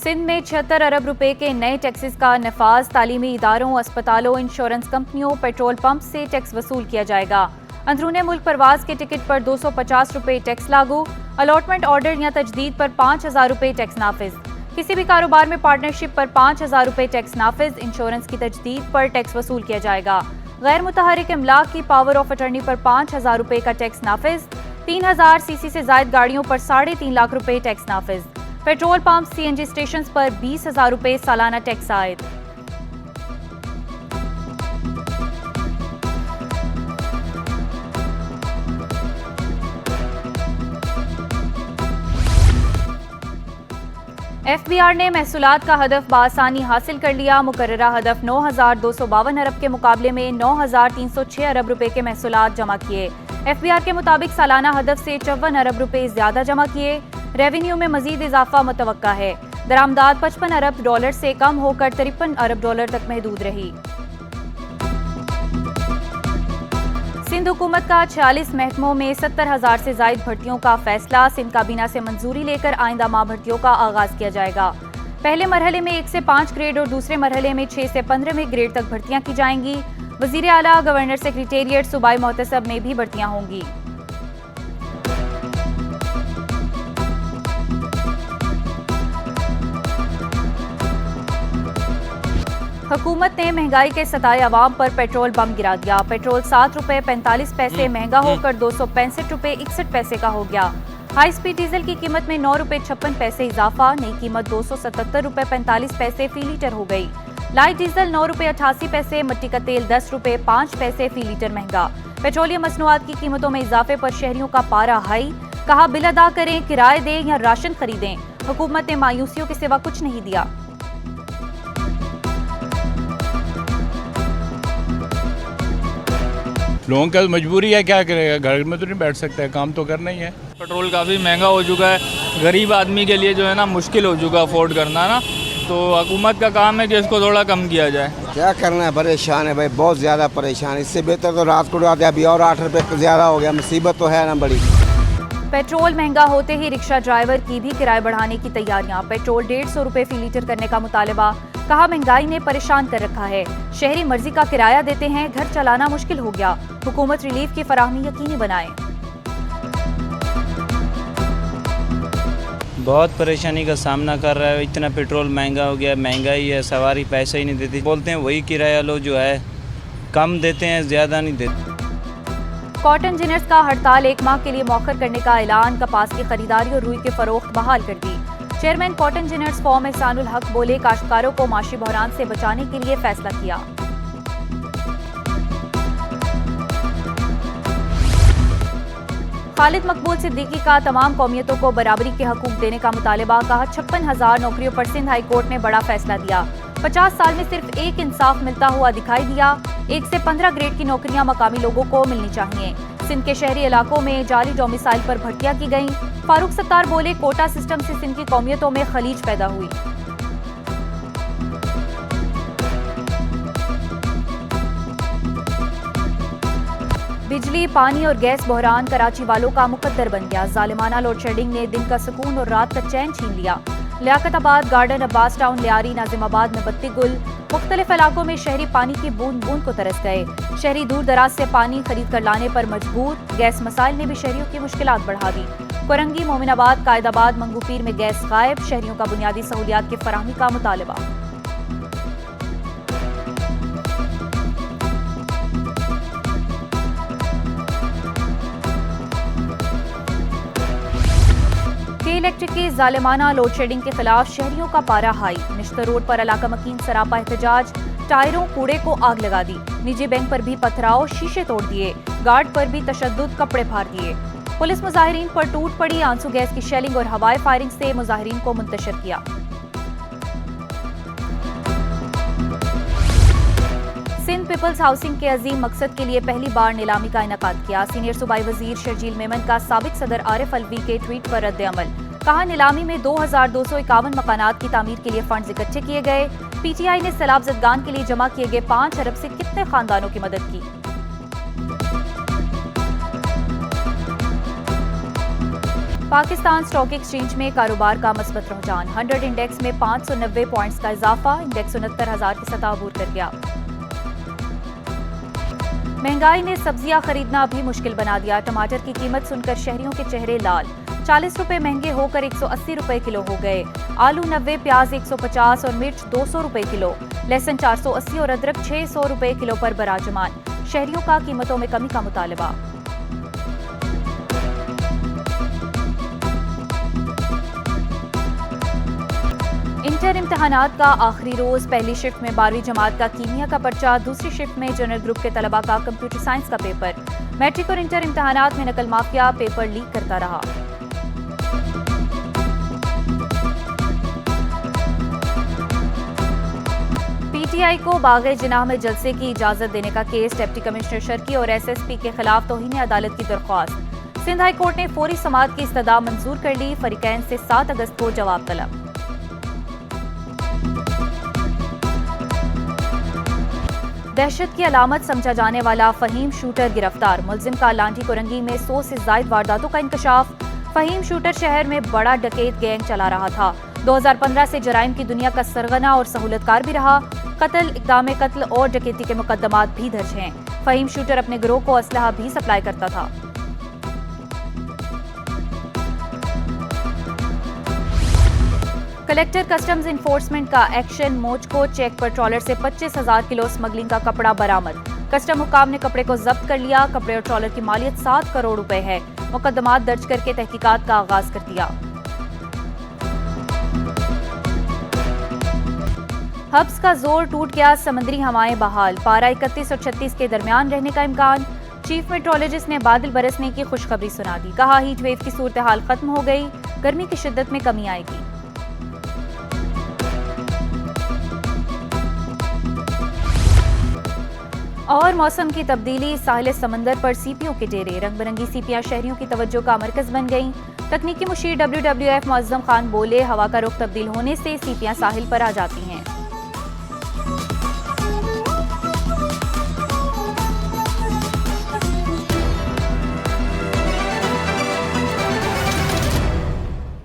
सिंध में 76 अरब रुपए के नए टैक्सेस का नफाज। तालीमी इदारों, अस्पतालों, इंश्योरेंस कंपनियों, पेट्रोल पंप से टैक्स वसूल किया जाएगा। अंदरूने मुल्क परवाज के टिकट पर 250 रुपए टैक्स लागू। अलॉटमेंट ऑर्डर या तजदीद पर 5000 रुपए टैक्स नाफिज। किसी भी कारोबार में पार्टनरशिप पर 5000 रुपए टैक्स नाफिज। इंश्योरेंस की तजदीद पर टैक्स वसूल किया जाएगा। गैर मुतहरिक इमलाक की पावर ऑफ अटर्नी पर 5000 रुपए का टैक्स नाफिज। 3000 सीसी से जायद गाड़ियों पर 3.5 लाख रुपए टैक्स नाफिज। पेट्रोल पंप, सीएनजी स्टेशन पर 20,000 रुपए सालाना टैक्स आयद। एफबीआर ने महसूलात का हदफ बआसानी हासिल कर लिया। मुकर्ररा हदफ 9,252 अरब के मुकाबले में 9,306 अरब रुपए के महसूलात जमा किए। एफबीआर के मुताबिक सालाना हदफ से 54 अरब रुपए ज्यादा जमा किए। रेवेन्यू में मजीद इजाफा मुतवक्का है। दरामदाद 55 अरब डॉलर से कम होकर 53 अरब डॉलर तक महदूद रही। सिंध हुकूमत का 46 महकमों में 70,000 से जायद भर्तियों का फैसला। सिंध काबीना से मंजूरी लेकर आइंदा माह भर्तियों का आगाज किया जाएगा। पहले मरहले में 1 से 5 ग्रेड और दूसरे मरहले में 6 से 15वें ग्रेड तक भर्तियां की जाएंगी। वजीर आला, गवर्नर सेक्रेटेरिएट, सूबाई मोहतसब में भी भर्तियां होंगी। हुकूमत ने महंगाई के सताए अवाम पर पेट्रोल बम गिरा दिया। पेट्रोल 7 रुपए 45 पैसे महंगा होकर 265 रुपए 61 पैसे का हो गया। हाई स्पीड डीजल की कीमत में 9 रुपए 56 पैसे इजाफा। नई कीमत 277 रुपए 45 पैसे फी लीटर हो गई। लाइट डीजल 9 रुपए 88 पैसे, मट्टी का तेल 10 रुपए 5 पैसे फी लीटर महंगा। पेट्रोलियम मसनूआत की कीमतों में इजाफे पर शहरियों का पारा हाई। कहा बिल अदा करें, किराए दें या राशन खरीदें। हुकूमत ने मायूसियों के सिवा कुछ नहीं दिया। लोगों का मजबूरी है, क्या करेगा, घर में तो नहीं बैठ सकता है, काम तो करना ही है। पेट्रोल काफ़ी महंगा हो चुका है, गरीब आदमी के लिए जो है ना मुश्किल हो चुका अफोर्ड करना ना, तो हुकूमत का काम है कि इसको थोड़ा कम किया जाए। क्या करना है, परेशान है भाई, बहुत ज़्यादा परेशान। इससे बेहतर तो रात को उड़ाते, अभी और 8 रुपये ज़्यादा हो गया। मुसीबत तो है ना बड़ी। पेट्रोल महंगा होते ही रिक्शा ड्राइवर की भी किराए बढ़ाने की तैयारियां। पेट्रोल 150 रुपए फी लीटर करने का मुतालबा। कहा महंगाई ने परेशान कर रखा है, शहरी मर्जी का किराया देते हैं, घर चलाना मुश्किल हो गया। हुकूमत रिलीफ की फराहमी यकीनी बनाए। बहुत परेशानी का सामना कर रहा है। इतना पेट्रोल महंगा हो गया, महंगाई है, सवारी पैसा ही नहीं देती। बोलते हैं वही किराया लो जो है, कम देते हैं, ज़्यादा नहीं देते। कॉटन इंजीनियर्स का हड़ताल 1 माह के लिए मौखर करने का ऐलान। कपास की खरीदारी और रुई के फरोख्त बहाल कर दी। Chairman cotton engineers form Ehsanul Haq बोले, काश्तकारों को माशी बहरान से बचाने के लिए फैसला किया। खालिद मकबूल सिद्दीकी का तमाम कौमियतों को बराबरी के हकूक देने का मुतालबा। कहा 56,000 नौकरियों पर सिंध हाई कोर्ट ने बड़ा फैसला दिया। 50 साल में सिर्फ एक इंसाफ मिलता हुआ दिखाई दिया। 1 से 15 ग्रेड की नौकरियां मकामी लोगों को मिलनी चाहिए। सिंध के शहरी इलाकों में जाली डोमिसाइल पर भर्तियां की गईं। फारूक सत्तार बोले, कोटा सिस्टम से सिंध की कौमियतों में खलीज पैदा हुई। बिजली, पानी और गैस बहरान कराची वालों का मुकद्दर बन गया। जालिमाना लोड शेडिंग ने दिन का सुकून और रात का चैन छीन लिया। लियाकताबाद, गार्डन, अब्बास टाउन, लियारी, नाजिमाबाद में बत्ती गुल। मुख्तलिफ इलाकों में शहरी पानी की बूंद बूंद को तरस गए। शहरी दूर दराज से पानी खरीद कर लाने पर मजबूर। गैस मसाइल ने भी शहरियों की मुश्किलात बढ़ा दी। कोरंगी, मोमिनाबाद, कायदाबाद, मंगूपीर में गैस गायब। शहरियों का बुनियादी सहूलियात की फराहमी का मुतालबा। इलेक्ट्रिक की जालिमाना लोड शेडिंग के खिलाफ शहरियों का पारा हाई। निश्तर रोड पर इलाका मकीन सरापा एहतजाज। टायरों, कूड़े को आग लगा दी। निजी बैंक पर भी पथराव, शीशे तोड़ दिए। गार्ड पर भी तशद्दुद, कपड़े फाड़ दिए। पुलिस मुजाहिरीन पर टूट पड़ी। आंसू गैस की शेलिंग और हवाई फायरिंग से मुजाहिरीन को मुंतशिर किया। सिंध पीपल्स हाउसिंग के अजीम मकसद के लिए पहली बार नीलामी का इनेकाद किया। सीनियर सूबाई वजीर शर्जील मेमन का साबिक सदर आरिफ अलवी के ट्वीट पर रद्द अमल। कहा नीलामी में 2251 मकानात की तामीर के लिए फंड्स इकट्ठे किए गए। पीटीआई ने सैलाब ज़दगान के लिए जमा किए गए 5 अरब से कितने खानदानों की मदद की। पाकिस्तान स्टॉक एक्सचेंज में कारोबार का मस्बत रुझान, 100 इंडेक्स में 590 पॉइंट्स का इजाफा, इंडेक्स 69,000 की सतह अबूर कर गया। महंगाई ने सब्जियां खरीदना भी मुश्किल बना दिया, टमाटर की कीमत सुनकर शहरियों के चेहरे लाल, 40 रुपए महंगे होकर 180 रुपए किलो हो गए। आलू 90, प्याज 150 और मिर्च 200 रुपए किलो, लहसुन 480 और अदरक 600 रुपए किलो पर बराजमान, शहरियों का कीमतों में कमी का मुतालबा। इंटर इम्तहानात का आखिरी रोज, पहली शिफ्ट में 12वीं जमात का कीमिया का पर्चा, दूसरी शिफ्ट में जनरल ग्रुप के तलबा का कंप्यूटर साइंस का पेपर। मैट्रिक और इंटर इम्तहानात में नकल माफिया पेपर लीक करता रहा। पीटीआई को बाग़े जिनाह में जलसे की इजाजत देने का केस, डिप्टी कमिश्नर शर्की और एसएसपी के खिलाफ तौहीन अदालत की दरख्वास्त। सिंध हाई कोर्ट ने फौरी समाअत की इस्तदा मंजूर कर ली, फरीकैन से 7 अगस्त को जवाब तलब। दहशत की अलामत समझा जाने वाला फहीम शूटर गिरफ्तार, मुलजिम का लांठी कोरंगी में 100 से ज्यादा वारदातों का इंकशाफ। फहीम शूटर शहर में बड़ा डकैत गैंग चला रहा था, 2015 से जराइम की दुनिया का सरगना और सहूलतकार भी रहा। कत्ल, इक़दाम कत्ल और डकैती के मुकदमात भी दर्ज हैं। फहीम शूटर अपने गिरोह को असलहा भी सप्लाई करता था। कलेक्टर कस्टम्स इन्फोर्समेंट का एक्शन, मोचको चेक पर ट्रॉलर से 25,000 किलो स्मगलिंग का कपड़ा बरामद। कस्टम हुकाम ने कपड़े को जब्त कर लिया, कपड़े और ट्रॉलर की मालियत 7 करोड़ रुपए है। मुकदमात दर्ज करके तहकीकात का आगाज कर दिया। हब्स का जोर टूट गया, समुद्री हवाएं बहाल, पारा 31 और 36 के दरमियान रहने का इम्कान। चीफ मेट्रोलॉजिस्ट ने बादल बरसने की खुशखबरी सुना दी, कहा हीट वेव की सूरत हाल खत्म हो गई, गर्मी की शिद्दत में कमी आएगी। और मौसम की तब्दीली, साहिल समंदर पर सीपियों के डेरे, रंग बिरंगी सीपियां शहरियों की तवज्जो का मरकज बन गईं। तकनीकी मुशीर WWF मुअज्जम खान बोले, हवा का रुख तब्दील होने से सीपियां साहिल पर आ जाती हैं।